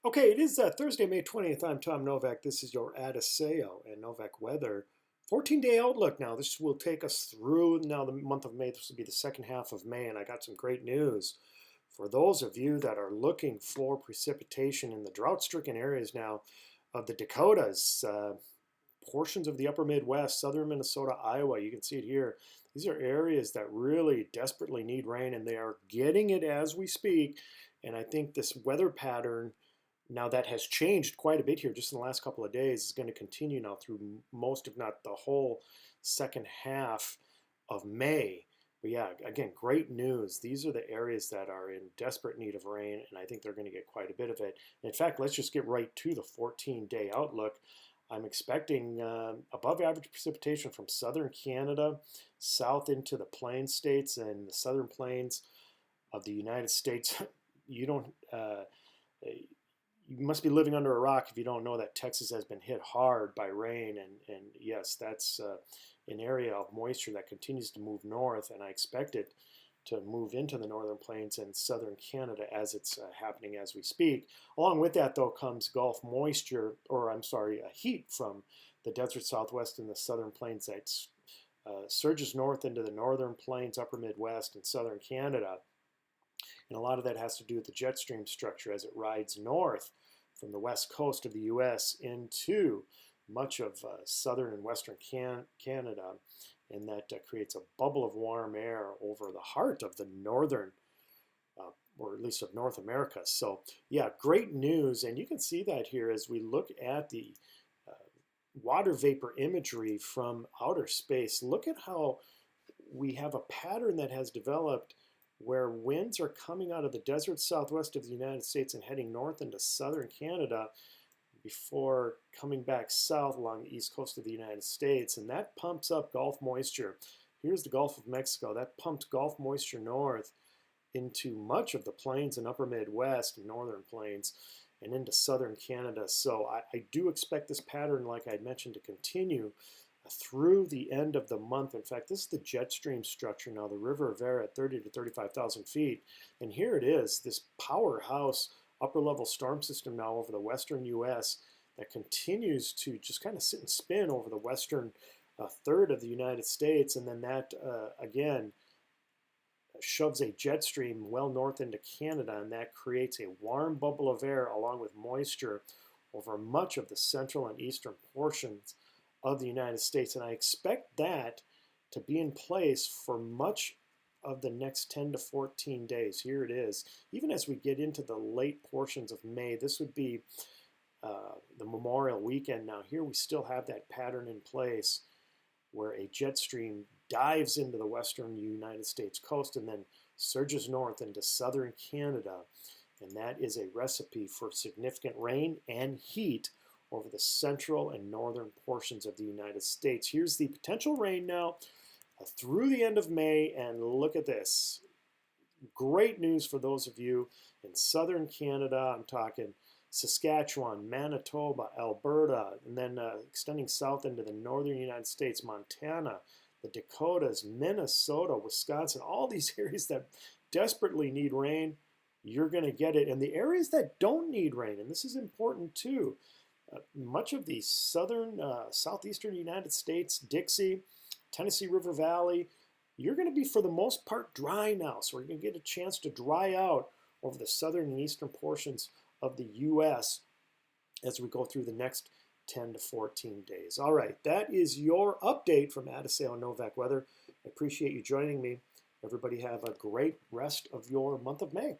Okay, it is Thursday, May 20th. I'm Tom Novak. This is your Adisseo and Novak weather 14-day outlook. Now, this will take us through now the month of May. This will be the second half of May, and I got some great news for those of you that are looking for precipitation in the drought-stricken areas now of the Dakotas, portions of the upper Midwest, southern Minnesota, Iowa. You can see it here. These are areas that really desperately need rain, and they are getting it as we speak. And I think this weather pattern now that has changed quite a bit here just in the last couple of days. Is going to continue now through most, if not the whole second half of May. But yeah, again, great news. These are the areas that are in desperate need of rain, and I think they're going to get quite a bit of it. In fact, let's just get right to the 14-day outlook. I'm expecting above average precipitation from southern Canada, south into the plains states and the southern plains of the United States. You don't you must be living under a rock if you don't know that Texas has been hit hard by rain. And yes, that's an area of moisture that continues to move north, and I expect it to move into the northern plains and southern Canada as it's happening as we speak. Along with that, though, comes Gulf moisture, or I'm sorry, heat from the desert southwest and the southern plains that surges north into the northern plains, upper Midwest, and southern Canada. And a lot of that has to do with the jet stream structure as it rides north from the west coast of the U.S. into much of southern and western Canada. And that creates a bubble of warm air over the heart of the northern, or at least of North America. So yeah, great news. And you can see that here as we look at the water vapor imagery from outer space. Look at how we have a pattern that has developed where winds are coming out of the desert southwest of the United States and heading north into southern Canada before coming back south along the east coast of the United States. And that pumps up Gulf moisture. Here's the Gulf of Mexico. That pumps Gulf moisture north into much of the plains and upper Midwest and northern plains and into southern Canada. So I do expect this pattern, like I mentioned, to continue through the end of the month. In fact, this is the jet stream structure now, the River of Air at 30 to 35,000 feet. And here it is, this powerhouse upper level storm system now over the western U.S. that continues to just kind of sit and spin over the western third of the United States. And then that, again, shoves a jet stream well north into Canada, and that creates a warm bubble of air along with moisture over much of the central and eastern portions of the United States. And I expect that to be in place for much of the next 10 to 14 days. Here it is. Even as we get into the late portions of May, this would be the Memorial Weekend. Now here we still have that pattern in place where a jet stream dives into the western United States coast and then surges north into southern Canada. And that is a recipe for significant rain and heat over the central and northern portions of the United States. Here's the potential rain now through the end of May, and look at this. Great news for those of you in southern Canada. I'm talking Saskatchewan, Manitoba, Alberta, and then extending south into the northern United States, Montana, the Dakotas, Minnesota, Wisconsin, all these areas that desperately need rain. You're going to get it. And the areas that don't need rain, and this is important too, much of the southern, southeastern United States, Dixie, Tennessee River Valley, you're going to be for the most part dry now. So we're going to get a chance to dry out over the southern and eastern portions of the U.S. as we go through the next 10 to 14 days. All right, that is your update from Adisseo Novak Weather. I appreciate you joining me. Everybody have a great rest of your month of May.